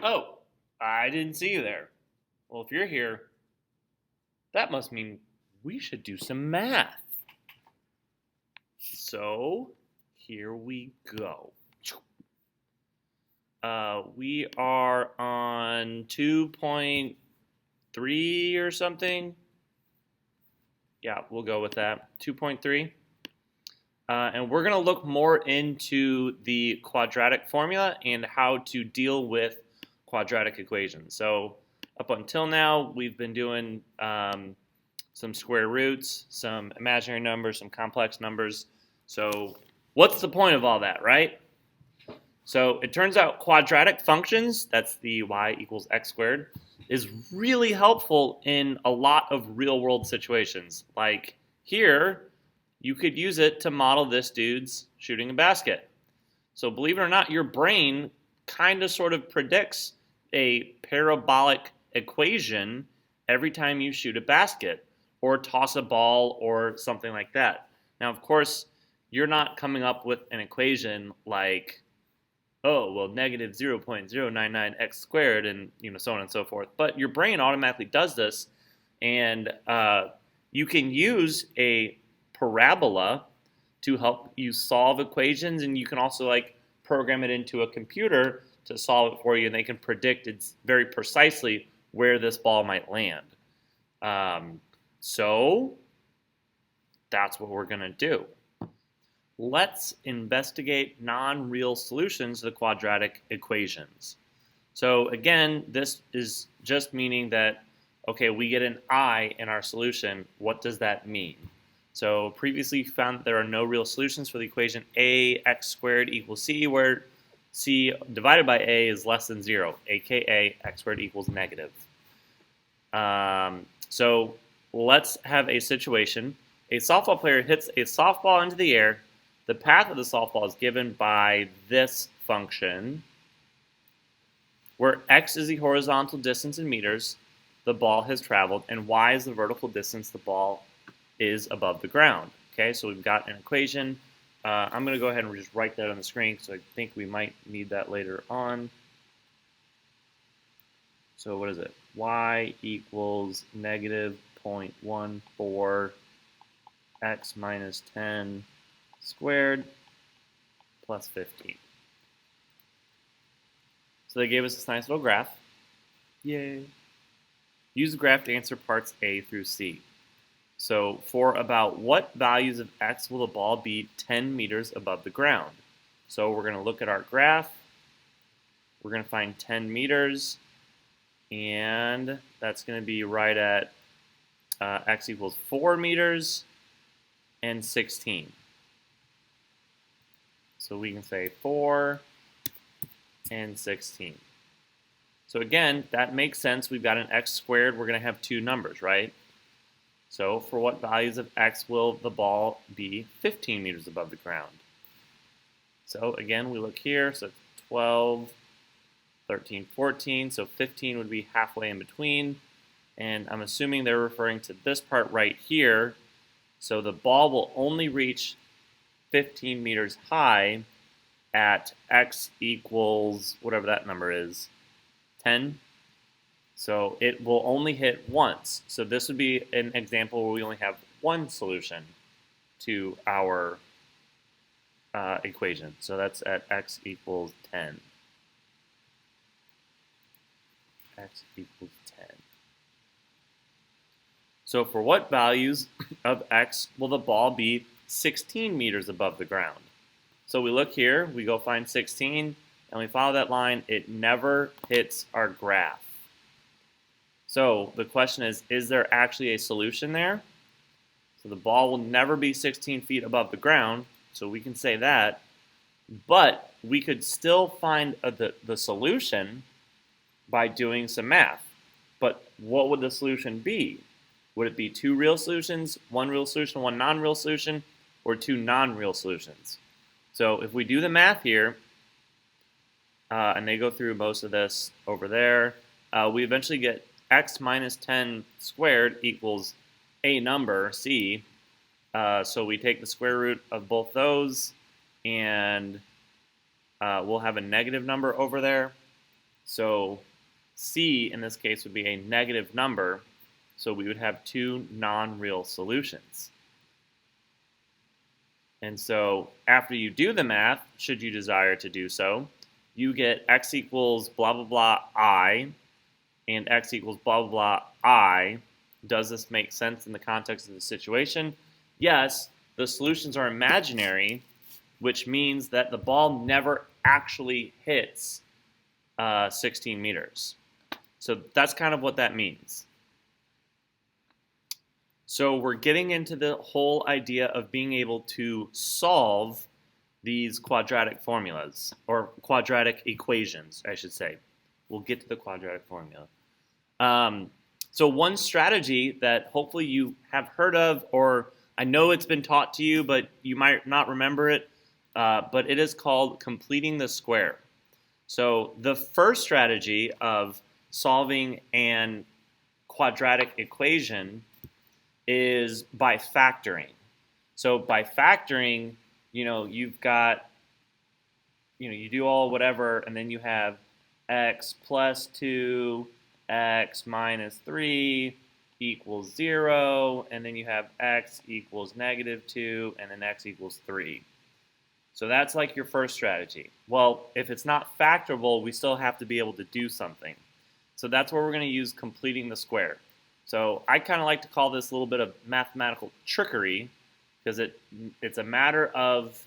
Oh, I didn't see you there. Well, if you're here, that must mean we should do some math. So, here we go. We are on 2.3 or something. Yeah, we'll go with that. 2.3. And we're going to look more into the quadratic formula and how to deal with quadratic equations. So up until now, we've been doing some square roots, some imaginary numbers, some complex numbers. So what's the point of all that, right? So it turns out quadratic functions, that's the y equals x squared, is really helpful in a lot of real world situations. Like here, you could use it to model this dude's shooting a basket. So believe it or not, your brain kind of sort of predicts a parabolic equation every time you shoot a basket or toss a ball or something like that. Now, of course, you're not coming up with an equation like, oh, well, negative 0.099x squared and so on and so forth. But your brain automatically does this, and you can use a parabola to help you solve equations, and you can also like program it into a computer to solve it for you, and they can predict it's very precisely where this ball might land. So that's what we're going to do. Let's investigate non-real solutions to the quadratic equations. So again, this is just meaning that, okay, we get an I in our solution. What does that mean? So previously found that there are no real solutions for the equation ax squared equals c, where c divided by a is less than 0, aka x squared equals negative. So let's have a situation. A softball player hits a softball into the air. The path of the softball is given by this function, where x is the horizontal distance in meters the ball has traveled, and y is the vertical distance the ball is above the ground. Okay, so we've got an equation. I'm going to go ahead and just write that on the screen because I think we might need that later on. So what is it? Y equals negative 0.14 x minus 10 squared plus 15. So they gave us this nice little graph. Yay. Use the graph to answer parts A through C. So for about what values of x will the ball be 10 meters above the ground? So we're going to look at our graph. We're going to find 10 meters. And that's going to be right at x equals 4 meters and 16. So we can say 4 and 16. So again, that makes sense. We've got an x squared. We're going to have two numbers, right? So for what values of x will the ball be 15 meters above the ground? So again, we look here. So 12, 13, 14. So 15 would be halfway in between. And I'm assuming they're referring to this part right here. So the ball will only reach 15 meters high at x equals whatever that number is, 10. So it will only hit once. So this would be an example where we only have one solution to our equation. So that's at x equals 10. X equals 10. So for what values of x will the ball be 16 meters above the ground? So we look here, we go find 16, and we follow that line. It never hits our graph. So the question is there actually a solution there? So the ball will never be 16 feet above the ground, so we can say that. But we could still find the solution by doing some math. But what would the solution be? Would it be two real solutions, one real solution, one non-real solution, or two non-real solutions? So if we do the math here, and they go through most of this over there, we eventually get x minus 10 squared equals a number, c. So we take the square root of both those, and we'll have a negative number over there. So C in this case would be a negative number, so we would have two non-real solutions. And so after you do the math, should you desire to do so, you get x equals blah, blah, blah, I, and x equals blah, blah, blah, I. Does this make sense in the context of the situation? Yes, the solutions are imaginary, which means that the ball never actually hits 16 meters. So that's kind of what that means. So we're getting into the whole idea of being able to solve these quadratic formulas, or quadratic equations, I should say. We'll get to the quadratic formula. So one strategy that hopefully you have heard of, or I know it's been taught to you, but you might not remember it, but it is called completing the square. So the first strategy of solving an quadratic equation is by factoring. So by factoring, you've got, you do all whatever, and then you have x plus 2, x minus 3 equals 0, and then you have x equals negative 2, and then x equals 3. So that's like your first strategy. Well, if it's not factorable, we still have to be able to do something. So that's where we're going to use completing the square. So I kind of like to call this a little bit of mathematical trickery, because it's a matter of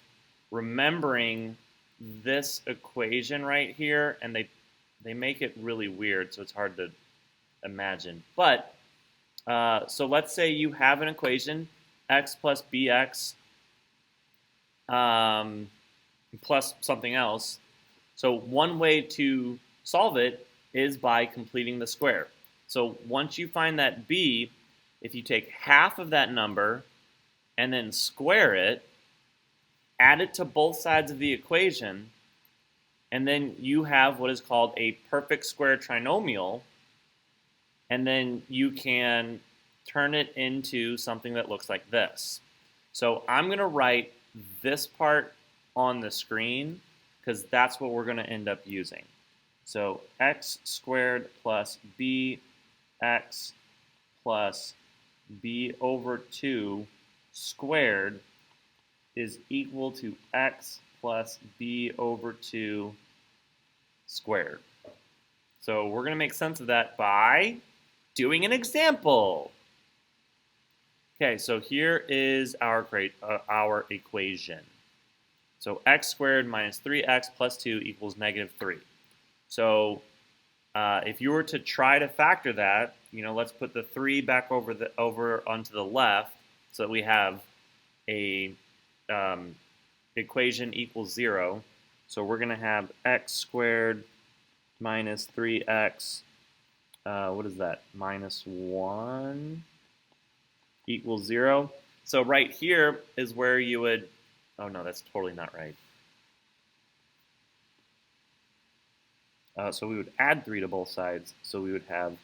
remembering this equation right here, and they make it really weird, so it's hard to imagine. But so let's say you have an equation, x plus bx plus something else. So one way to solve it is by completing the square. So once you find that b, if you take half of that number and then square it, add it to both sides of the equation, and then you have what is called a perfect square trinomial, and then you can turn it into something that looks like this. So I'm going to write this part on the screen because that's what we're going to end up using. So x squared plus bx plus b over 2 squared is equal to x plus b over 2 squared. So we're going to make sense of that by doing an example. Okay, so here is our equation. So x squared minus 3x plus 2 equals negative 3. So if you were to try to factor that, let's put the 3 back over onto the left so that we have a equation equals 0. So we're going to have x squared minus 3x, what is that, minus 1 equals 0. So right here is where you would, oh no, that's totally not right. So we would add 3 to both sides, so we would have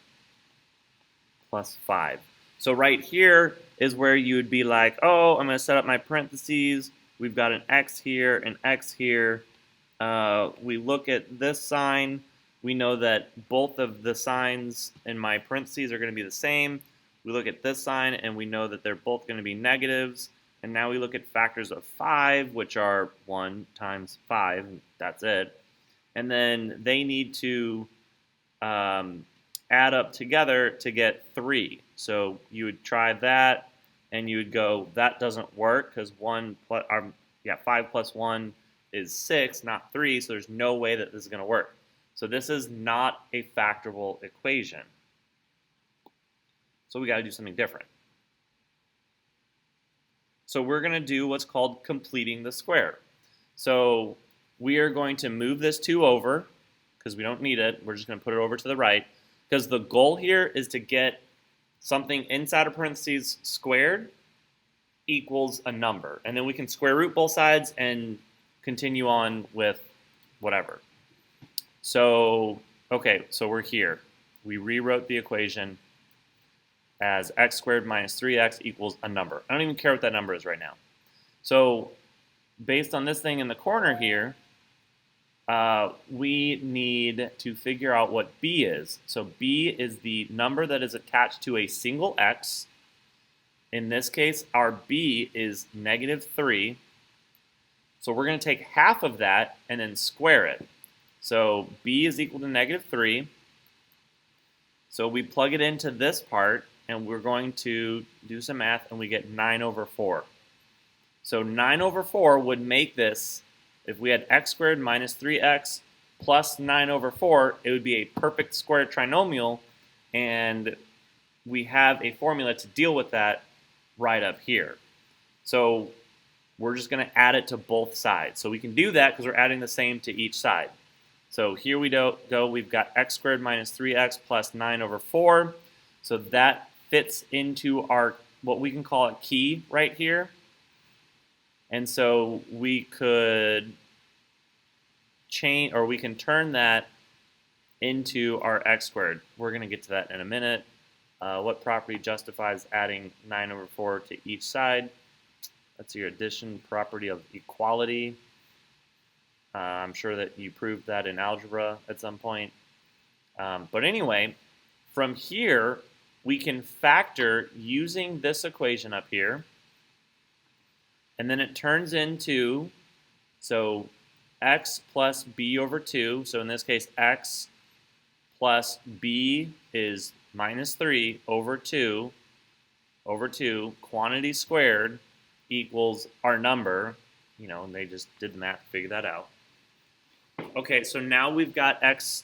plus 5. So right here is where you would be like, oh, I'm going to set up my parentheses. We've got an x here, an x here. We look at this sign. We know that both of the signs in my parentheses are going to be the same. We look at this sign, and we know that they're both going to be negatives. And now we look at factors of 5, which are 1 times 5, and that's it. And then they need to add up together to get 3. So you would try that, and you would go, that doesn't work because 5 plus 1 is 6, not 3, so there's no way that this is going to work. So this is not a factorable equation. So we got to do something different. So we're going to do what's called completing the square. So we are going to move this 2 over because we don't need it. We're just going to put it over to the right because the goal here is to get something inside of parentheses squared equals a number. And then we can square root both sides and continue on with whatever. So, okay, so we're here. We rewrote the equation as x squared minus 3x equals a number. I don't even care what that number is right now. So based on this thing in the corner here, we need to figure out what b is. So b is the number that is attached to a single x. In this case, our b is -3. So we're going to take half of that and then square it. So b is equal to -3. So we plug it into this part, and we're going to do some math, and we get 9/4. So 9/4 would make this, if we had x squared minus 3x plus 9/4, it would be a perfect square trinomial, and we have a formula to deal with that right up here. So we're just going to add it to both sides. So we can do that because we're adding the same to each side. So here we go, we've got x squared minus 3x plus 9/4. So that fits into our, what we can call a key right here. And so we could change, or we can turn that into our x squared. We're going to get to that in a minute. What property justifies adding 9/4 to each side? That's your addition property of equality. I'm sure that you proved that in algebra at some point. But anyway, from here, we can factor using this equation up here. And then it turns into, so x plus b/2. So in this case, x plus b is -3/2 over 2, quantity squared, equals our number. You know, and they just did the math to figure that out. Okay, so now we've got x,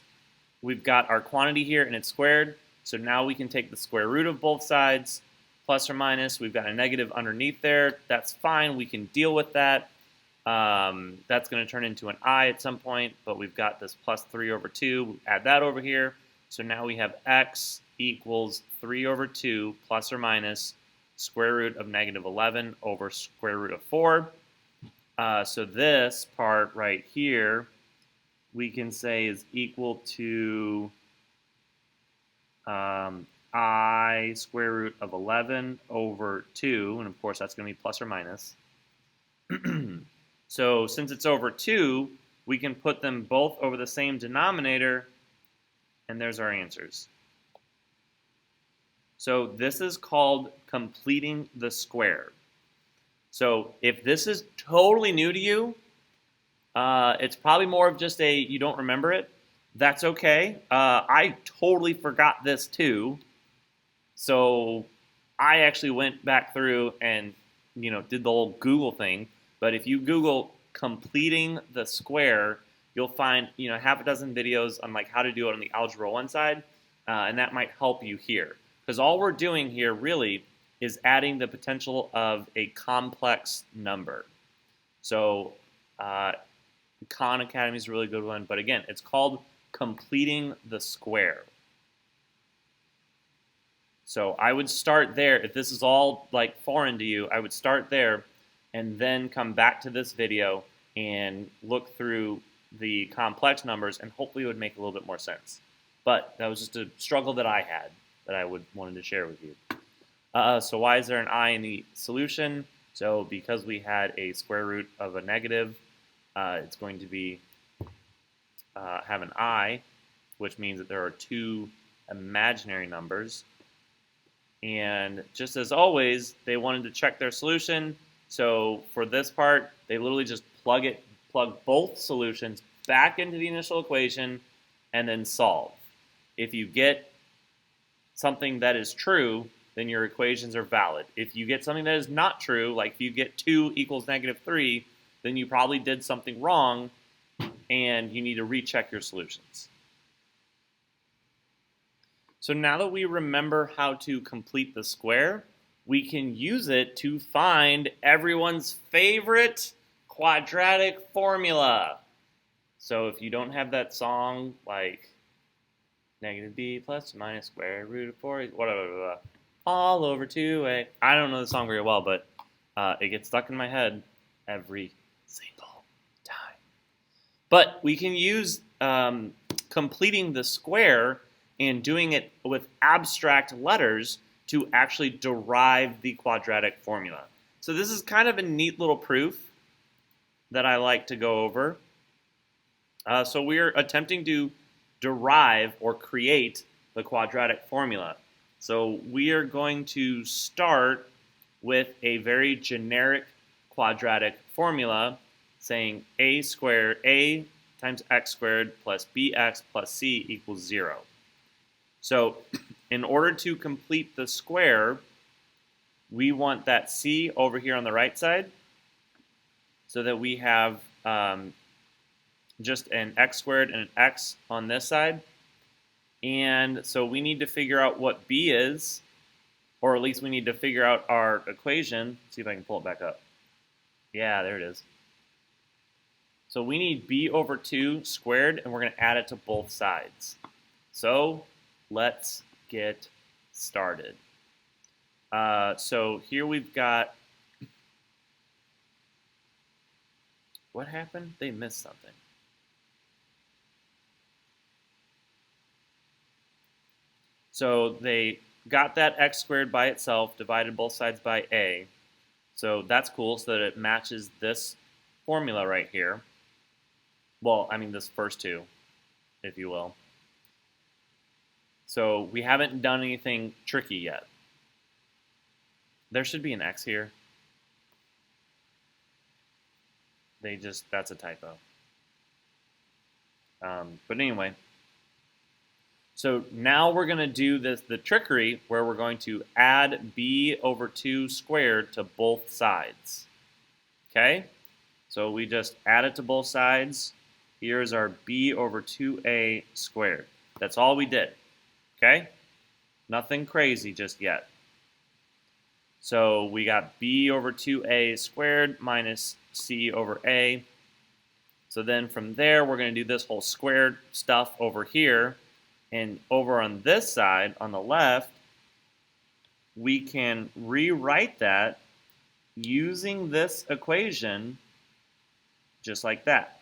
we've got our quantity here, and it's squared. So now we can take the square root of both sides, plus or minus. We've got a negative underneath there. That's fine. We can deal with that. That's going to turn into an I at some point, but we've got this +3/2. Add that over here. So now we have x equals 3/2 plus or minus square root of -11 over square root of 4. So this part right here, we can say is equal to I square root of 11 over 2, and of course that's going to be plus or minus. So since it's over 2, we can put them both over the same denominator, and there's our answers. So this is called completing the square. So if this is totally new to you, it's probably more of just a you don't remember it. That's okay. I totally forgot this too. So I actually went back through and did the whole Google thing. But if you Google completing the square, you'll find half a dozen videos on like how to do it on the Algebra 1 side, and that might help you here. Because all we're doing here really is adding the potential of a complex number. So Khan Academy is a really good one, but again, it's called completing the square. So I would start there. If this is all like foreign to you, I would start there and then come back to this video and look through the complex numbers, and hopefully it would make a little bit more sense. But that was just a struggle that I had that I wanted to share with you. So why is there an I in the solution? So because we had a square root of a negative, it's going to be have an I, which means that there are two imaginary numbers. And just as always, they wanted to check their solution. So for this part, they literally just plug both solutions back into the initial equation and then solve. If you get something that is true, then your equations are valid. If you get something that is not true, like if you get 2 equals -3, then you probably did something wrong and you need to recheck your solutions. So now that we remember how to complete the square, we can use it to find everyone's favorite quadratic formula. So if you don't have that song like -b plus minus square root of 4, whatever, all over 2a. I don't know the song very well, but it gets stuck in my head every single time. But we can use completing the square and doing it with abstract letters to actually derive the quadratic formula. So this is kind of a neat little proof that I like to go over. So we are attempting to derive or create the quadratic formula. So we are going to start with a very generic quadratic formula saying a squared, a times x squared plus bx plus c equals 0. So in order to complete the square, we want that c over here on the right side so that we have just an x squared and an x on this side. And so we need to figure out what b is, or at least we need to figure out our equation. See if I can pull it back up. Yeah, there it is. So we need b over 2 squared, and we're going to add it to both sides. So let's get started. So here we've got, what happened? They missed something. So they got that x squared by itself, divided both sides by a. So that's cool, so that it matches this formula right here. Well, I mean this first two, if you will. So we haven't done anything tricky yet. There should be an x here. That's a typo. But anyway. So now we're going to do the trickery where we're going to add b over 2 squared to both sides. Okay? So we just add it to both sides. Here's our b over 2a squared. That's all we did. Okay? Nothing crazy just yet. So we got b over 2a squared minus c over a. So then from there, we're going to do this whole squared stuff over here. And over on this side, on the left, we can rewrite that using this equation just like that.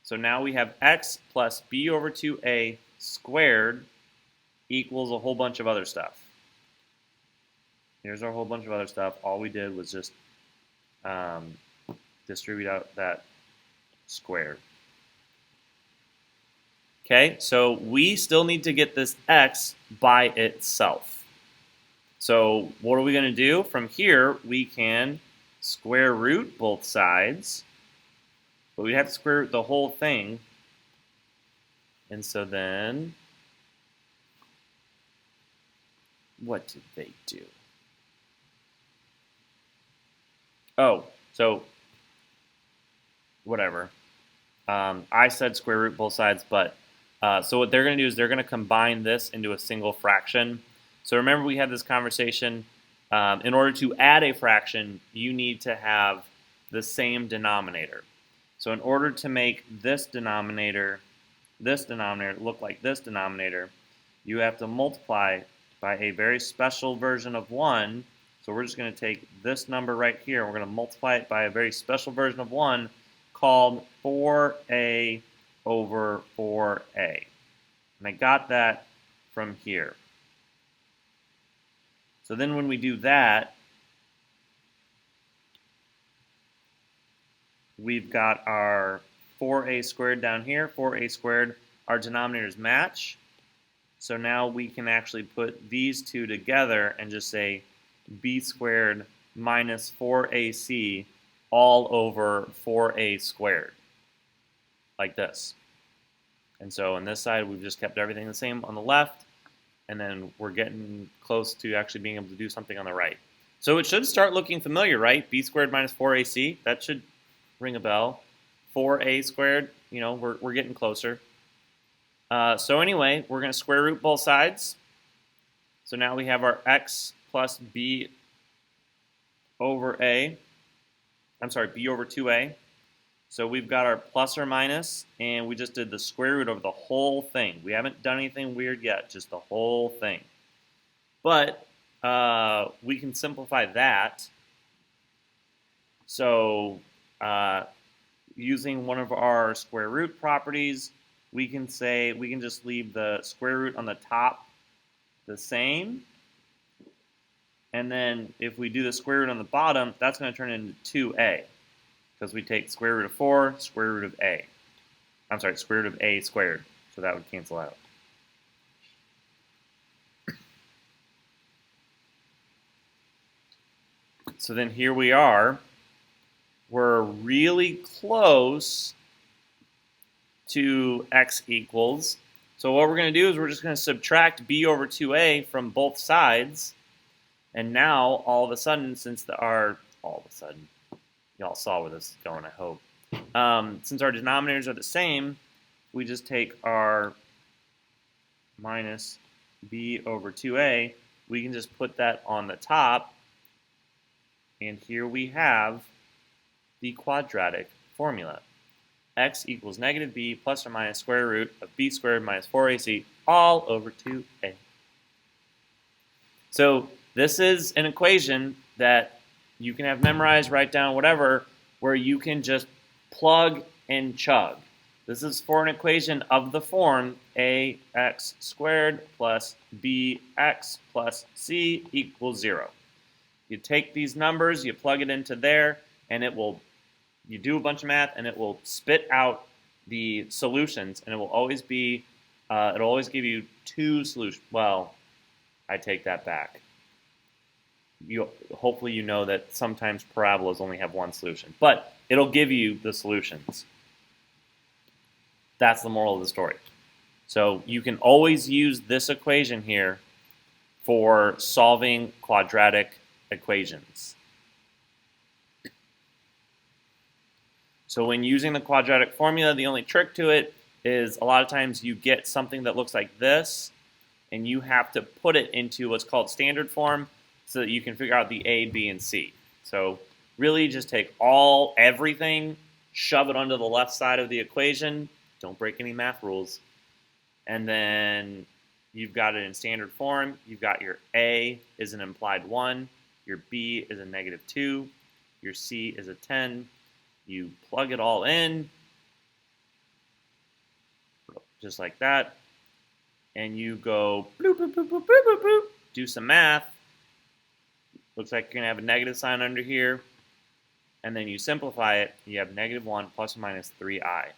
So now we have x plus b over 2a squared equals a whole bunch of other stuff. Here's our whole bunch of other stuff. All we did was just distribute out that squared. Okay, so we still need to get this x by itself. So what are we going to do? From here, we can square root both sides, but we have to square root the whole thing. And so then, what did they do? Oh, so whatever. I said square root both sides, but so what they're going to do is they're going to combine this into a single fraction. So remember we had this conversation. In order to add a fraction, you need to have the same denominator. So in order to make this denominator look like this denominator, you have to multiply by a very special version of 1. So we're just going to take this number right here, and we're going to multiply it by a very special version of 1 called 4a over 4a. And I got that from here. So then when we do that, we've got our 4a squared down here, 4a squared, our denominators match. So now we can actually put these two together and just say b squared minus 4ac all over 4a squared, like this. And so on this side, we've just kept everything the same on the left, and then we're getting close to actually being able to do something on the right. So it should start looking familiar, right? B squared minus 4ac, that should ring a bell. 4a squared, you know, we're getting closer. So anyway, we're going to square root both sides. So now we have our x plus b over a. I'm sorry, b over 2a. So we've got our plus or minus, and we just did the square root over the whole thing. We haven't done anything weird yet, just the whole thing. But we can simplify that. So using one of our square root properties, we can just leave the square root on the top the same. And then if we do the square root on the bottom, that's going to turn into 2a. Because we take square root of 4, square root of a. I'm sorry, square root of a squared. So that would cancel out. So then here we are. We're really close to x equals. So what we're going to do is we're just going to subtract b over 2a from both sides. And now, all of a sudden, y'all saw where this is going, I hope. Since our denominators are the same, we just take our minus b over 2a. We can just put that on the top. And here we have the quadratic formula. X equals negative b plus or minus square root of b squared minus 4ac all over 2a. So this is an equation that you can have memorized, write down, whatever, where you can just plug and chug. This is for an equation of the form ax squared plus bx plus c equals 0. You take these numbers, you plug it into there, and you do a bunch of math, and it will spit out the solutions, and it will always be, it'll always give you two solutions. Well, I take that back. Hopefully you know that sometimes parabolas only have one solution, but it'll give you the solutions. That's the moral of the story. So you can always use this equation here for solving quadratic equations. So when using the quadratic formula, the only trick to it is a lot of times you get something that looks like this, and you have to put it into what's called standard form so that you can figure out the a, b, and c. So really just take everything, shove it onto the left side of the equation, don't break any math rules, and then you've got it in standard form. You've got your a is an implied 1, your b is a negative 2, your c is a 10. You plug it all in, just like that, and you go bloop, bloop, bloop, bloop, bloop, bloop, bloop, do some math. Looks like you're going to have a negative sign under here, and then you simplify it. You have negative 1 plus or minus 3i.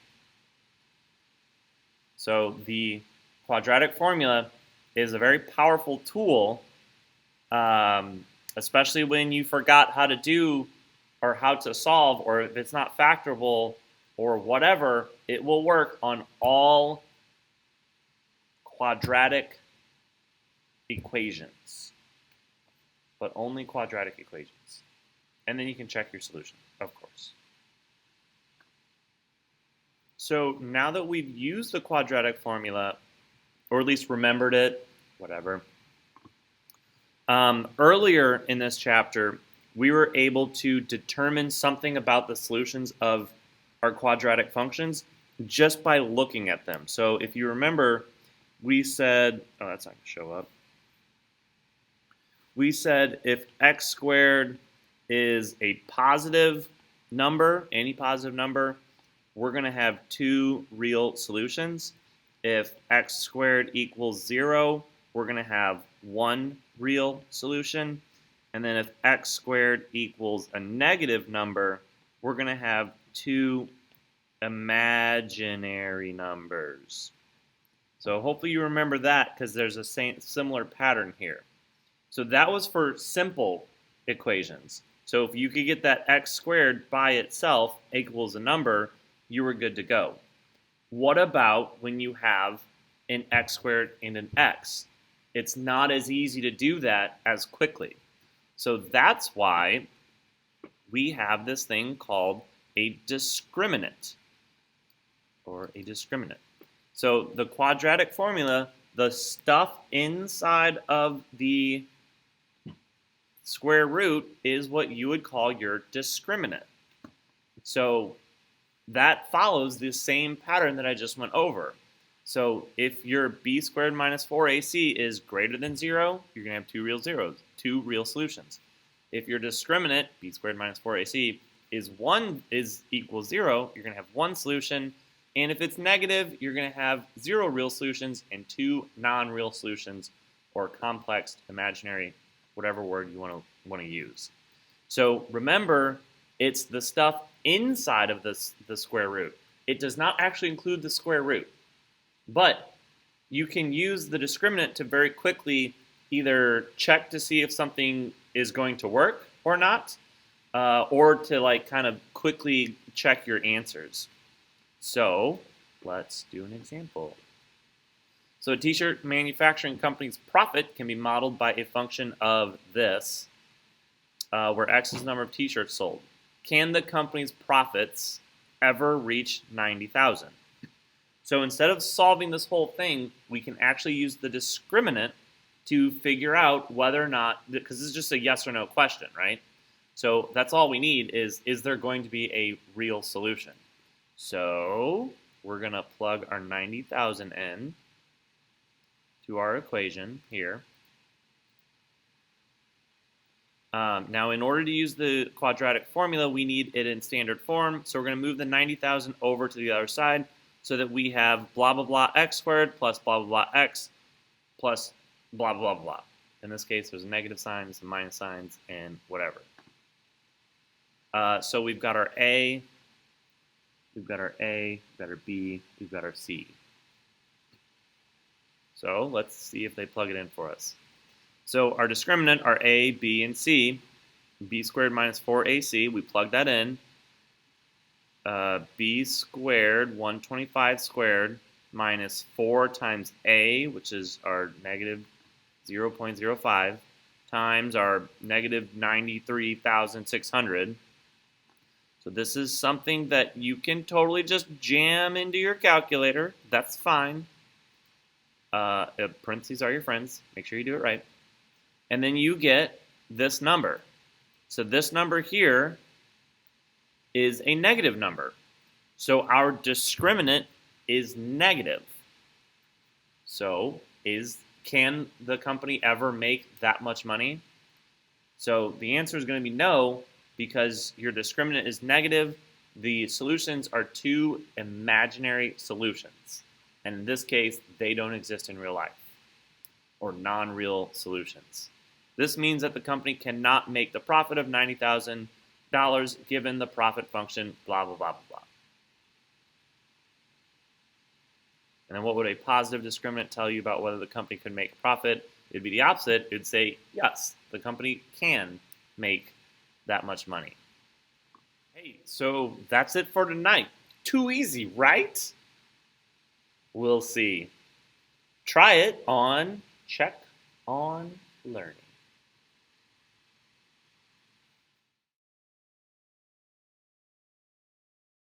So the quadratic formula is a very powerful tool, especially when you forgot how to do or how to solve, or if it's not factorable or whatever, it will work on all quadratic equations, but only quadratic equations. And then you can check your solution, of course. So now that we've used the quadratic formula, or at least remembered it, whatever, earlier in this chapter, we were able to determine something about the solutions of our quadratic functions just by looking at them. So if you remember, we said, oh, that's not going to show up. We said if x squared is a positive number, any positive number, we're going to have two real solutions. If x squared equals 0, we're going to have one real solution. And then if x squared equals a negative number, we're going to have two imaginary numbers. So hopefully you remember that, because there's a similar pattern here. So that was for simple equations. So if you could get that x squared by itself equals a number, you were good to go. What about when you have an x squared and an x? It's not as easy to do that as quickly. So that's why we have this thing called a discriminant, or a discriminant. So the quadratic formula, the stuff inside of the square root is what you would call your discriminant. So that follows the same pattern that I just went over. So if your b squared minus 4ac is greater than 0, you're going to have two real solutions. If your discriminant, b squared minus 4ac, is equals 0, you're going to have one solution. And if it's negative, you're going to have 0 real solutions and 2 non-real solutions, or complex, imaginary, whatever word you want to use. So remember, it's the stuff inside of the square root. it does not actually include the square root. But you can use the discriminant to very quickly either check to see if something is going to work or not, or to like kind of quickly check your answers. So let's do an example. So a t-shirt manufacturing company's profit can be modeled by a function of this, where X is the number of t-shirts sold. Can the company's profits ever reach 90,000? So instead of solving this whole thing, we can actually use the discriminant to figure out whether or not, because this is just a yes or no question, right? So that's all we need is there going to be a real solution? So we're going to plug our 90,000 in to our equation here. Now, in order to use the quadratic formula, we need it in standard form. So we're going to move the 90,000 over to the other side so that we have blah, blah, blah, x squared plus blah, blah, blah, x plus blah, blah, blah. In this case, there's negative signs and minus signs and whatever. So we've got our A, we've got our A, we've got our B, we've got our C. So let's see if they plug it in for us. So our discriminant are A, B, and C. B squared minus 4AC, we plug that in. B squared, 125 squared, minus 4 times A, which is our negative 0.05, times our negative 93,600. So this is something that you can totally just jam into your calculator. That's fine. Parentheses are your friends. Make sure you do it right. And then you get this number. So this number here is a negative number. So our discriminant is negative. So can the company ever make that much money? So the answer is going to be no, because your discriminant is negative. The solutions are two imaginary solutions. And in this case, they don't exist in real life, or non-real solutions. This means that the company cannot make the profit of $90,000 given the profit function, blah, blah, blah, blah, blah. And then what would a positive discriminant tell you about whether the company could make a profit? It would be the opposite. It would say, yes, the company can make that much money. Hey, so that's it for tonight. Too easy, right? We'll see. Try it on Check on Learning.